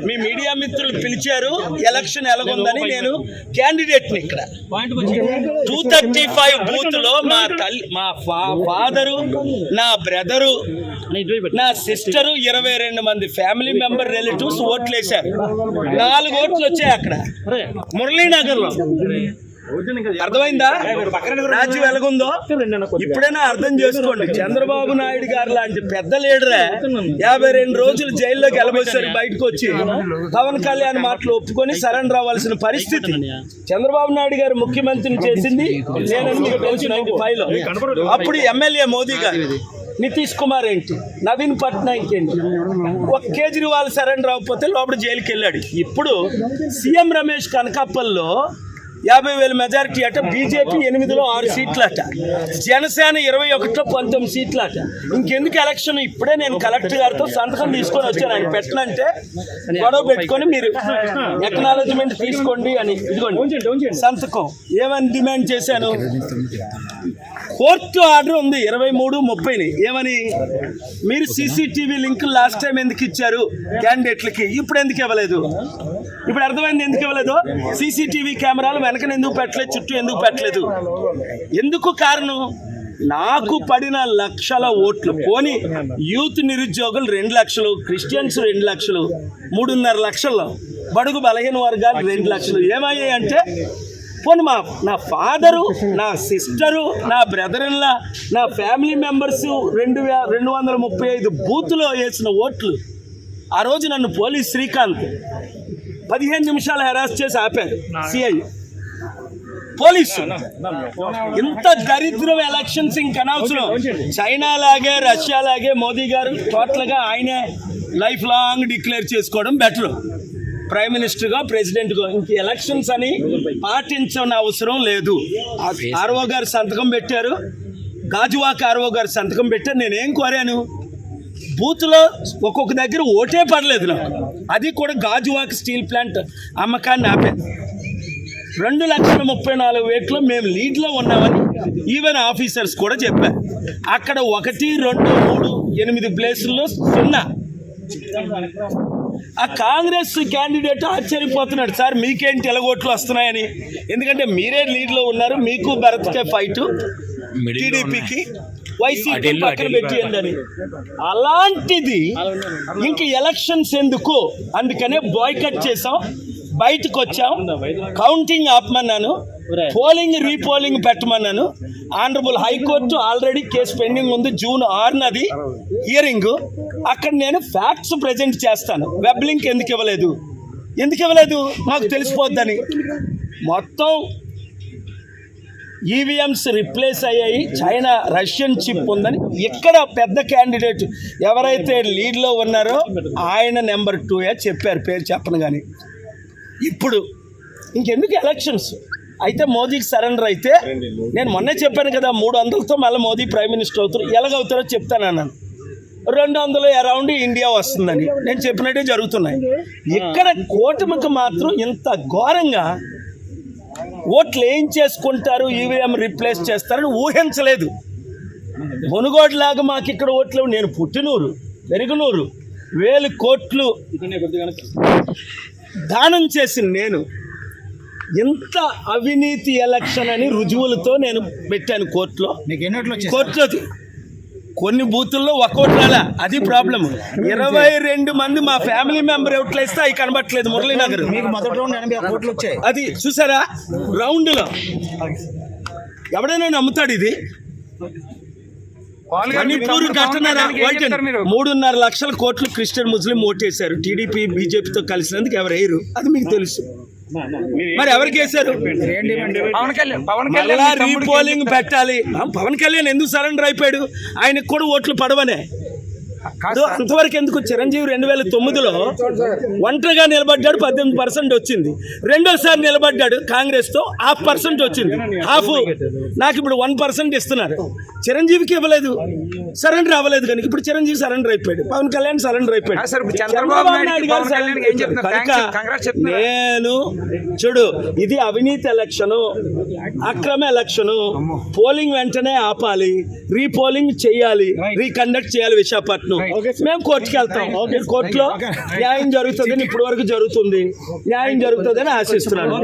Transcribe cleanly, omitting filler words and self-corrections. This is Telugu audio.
మీ మీడియా మిత్రులు పిలిచారు ఎలక్షన్ ఎలాగుందని. నేను క్యాండిడేట్ని ఇక్కడ 235 బూత్ లో మా ఫాదరు, నా బ్రదరు, నా సిస్టరు, 22 మంది ఫ్యామిలీ మెంబర్ రిలేటివ్స్ ఓట్లు వేశారు. 4 ఓట్లు వచ్చాయి అక్కడ మురళీనగర్ లో. అర్థమైందా రాజ్యం ఎలాగుందో? ఇప్పుడైనా అర్థం చేసుకోండి. చంద్రబాబు నాయుడు గారు లాంటి పెద్ద లీడరే 52 రోజులు జైల్లోకి వెళ్ళబోసారు. బయటకు వచ్చి పవన్ కళ్యాణ్ మాటలు ఒప్పుకొని సరెండర్ అవ్వాల్సిన పరిస్థితి. చంద్రబాబు నాయుడు గారు ముఖ్యమంత్రిని చేసింది నేను మీకు తెలుసు 95 లో. అప్పుడు ఎమ్మెల్యే మోదీ గారు, నితీష్ కుమార్ ఏంటి, నవీన్ పట్నాయక్ ఏంటి, ఒక కేజ్రీవాల్ సరెండర్ అవ్వకపోతే లోపల జైలుకి వెళ్ళాడు. ఇప్పుడు సీఎం రమేష్ కనకాపల్లో 50,000 మెజారిటీ అట, బీజేపీ 8లో 6 సీట్లు అట, జనసేన 21లో 19 సీట్లు అట. ఇంకెందుకు ఎలక్షన్? ఇప్పుడే నేను కలెక్టర్ గారితో సంతకం తీసుకొని వచ్చాను. ఆయన పెట్టనంటే గొడవ పెట్టుకొని మీరు ఎక్నాలజ్మెంట్ తీసుకోండి అని. ఇదిగోండి సంతకం. ఏమని డిమాండ్ చేశాను? కోర్టు ఆర్డర్ ఉంది 23-30ని. ఏమని? మీరు సీసీటీవీ లింక్ లాస్ట్ టైం ఎందుకు ఇచ్చారు క్యాండిడేట్లకి, ఇప్పుడు ఎందుకు ఇవ్వలేదు? ఇప్పుడు అర్థమైంది ఎందుకు ఇవ్వలేదు. సీసీటీవీ కెమెరాలు వెనకన ఎందుకు పెట్టలేదు, చుట్టూ ఎందుకు పెట్టలేదు? ఎందుకు కారణం? నాకు పడిన లక్షల ఓట్లు పోని యూత్ నిరుద్యోగులు 2 లక్షలు, క్రిస్టియన్స్ 2 లక్షలు, 3.5 లక్షల్లో బడుగు బలహీన వర్గాలు 2 లక్షలు ఏమయ్యాయి అంటే, పోనీ నా ఫాదరు, నా సిస్టరు, నా బ్రదర్లా, నా ఫ్యామిలీ మెంబర్స్ 235 బూత్లో వేసిన ఓట్లు. ఆ రోజు నన్ను పోలీస్ శ్రీకాంత్ 15 నిమిషాలు హెరాస్ చేసి ఆపారు సిఐ పోలీసు. ఇంత దరిద్రం ఎలక్షన్స్ ఇంకనవసరం. చైనా లాగే, రష్యా లాగే మోదీ గారు టోటల్గా ఆయనే లైఫ్ లాంగ్ డిక్లేర్ చేసుకోవడం బెటర్. ప్రైమ్ మినిస్టర్గా, ప్రెసిడెంట్గా ఇంక ఎలక్షన్స్ అని పాటించని అవసరం లేదు. ఆర్ఓ గారు సంతకం పెట్టారు, గాజువాక ఆర్ఓ గారు సంతకం పెట్టారు. నేనేం కోరాను? బూత్లో ఒక్కొక్క దగ్గర ఓటే పడలేదు నాకు. అది కూడా గాజువాక స్టీల్ ప్లాంట్ అమ్మకాన్ని ఆపాను. 2,34,000 మేము లీడ్లో ఉన్నామని ఈవెన్ ఆఫీసర్స్ కూడా చెప్పారు. అక్కడ 1, 2, 3, 8 ప్లేసుల్లో 0. ఆ కాంగ్రెస్ క్యాండిడేట్ ఆశ్చర్యపోతున్నాడు, సార్ మీకేంటి ఎలగోట్లు వస్తున్నాయని. ఎందుకంటే మీరే లీడ్లో ఉన్నారు, మీకు భరత్కే ఫైట్, టీడీపీకి వైసీపీ పక్కన పెట్టియండి అని. అలాంటిది ఇంక ఎలక్షన్స్ ఎందుకు? అందుకనే బాయ్కట్ చేసాం, బయటకు వచ్చాం, కౌంటింగ్ ఆపమన్నాను, పోలింగ్ రీపోలింగ్ పెట్టమన్నాను. Honourable high court already case pending ఉంది, June 6 హియరింగ్. అక్కడ నేను ఫ్యాక్ట్స్ ప్రజెంట్ చేస్తాను. వెబ్ లింక్ ఎందుకు ఇవ్వలేదు మాకు తెలిసిపోద్దని. మొత్తం ఈవీఎంస్ రిప్లేస్ అయ్యాయి, చైనా రష్యన్ చిప్ ఉందని. ఇక్కడ పెద్ద క్యాండిడేట్ ఎవరైతే లీడ్లో ఉన్నారో ఆయన నెంబర్ 2 చెప్పారు, పేరు చెప్పను. కానీ ఇప్పుడు ఇంకెందుకు ఎలక్షన్స్? అయితే మోదీకి సరెండర్ అయితే, నేను మొన్నే చెప్పాను కదా 300తో మళ్ళీ మోదీ ప్రైమ్ మినిస్టర్ అవుతారు. ఎలాగవుతారో చెప్తాను అన్నాను. 200 అరౌండ్ ఇండియా వస్తుందని నేను చెప్పినట్టే జరుగుతున్నాయి. ఇక్కడ కూటమికి మాత్రం ఇంత ఘోరంగా ఓట్లు ఏం చేసుకుంటారు, ఈవీఎం రిప్లేస్ చేస్తారని ఊహించలేదు. మునుగోడులాగా మాకు ఇక్కడ ఓట్లు. నేను పుట్టినూరు, పెరుగునూరు, 1000 కోట్లు దానం చేసిన నేను. ఇంత అవినీతి ఎలక్షన్ అని రుజువులతో నేను పెట్టాను కోర్టులో. కోర్టులో కొన్ని బూతుల్లో ఒక్కోటి రాలా, అది ప్రాబ్లం. 22 మంది మా ఫ్యామిలీ మెంబర్ ఓట్లు వేస్తే అవి కనబట్టలేదు మురళీనగర్. అది చూసారా రౌండ్లో? ఎవడైనా నమ్ముతాడు ఇది? మణిపూర్ ఘటన 3.5 లక్షల కోట్లు క్రిస్టియన్ ముస్లిం ఓటేశారు. టీడీపీ బీజేపీతో కలిసినందుకు ఎవరు వేయరు, అది మీకు తెలుసు. మరి ఎవరికి వేశారు? రీపోలింగ్ పెట్టాలి. పవన్ కళ్యాణ్ ఎందుకు సరెండర్ అయిపోయాడు? ఆయనకు కూడా ఓట్లు పడవనే. అంతవరకు ఎందుకు? చిరంజీవి 2009లో ఒంటరిగా నిలబడ్డాడు, 18% వచ్చింది. రెండోసారి నిలబడ్డాడు కాంగ్రెస్తో, 0.5% వచ్చింది. హాఫ్. నాకు ఇప్పుడు 1% ఇస్తున్నారు. చిరంజీవికి ఇవ్వలేదు, సరెండర్ అవ్వలేదు. కానీ ఇప్పుడు చిరంజీవి సరెండర్ అయిపోయాడు, పవన్ కళ్యాణ్ సరెండర్ అయిపోయాడు. నేను చూడు, ఇది అవినీతి ఎలక్షను, అక్రమ ఎలక్షను. పోలింగ్ వెంటనే ఆపాలి, రీపోలింగ్ చేయాలి, రీకండక్ట్ చేయాలి విశాఖపట్నం. నన్ను. మేము కోర్టుకి వెళ్తాం. మీరు కోర్టులో న్యాయం జరుగుతుందని ఇప్పటి వరకు జరుగుతుంది, న్యాయం జరుగుతుందని ఆశిస్తున్నాను.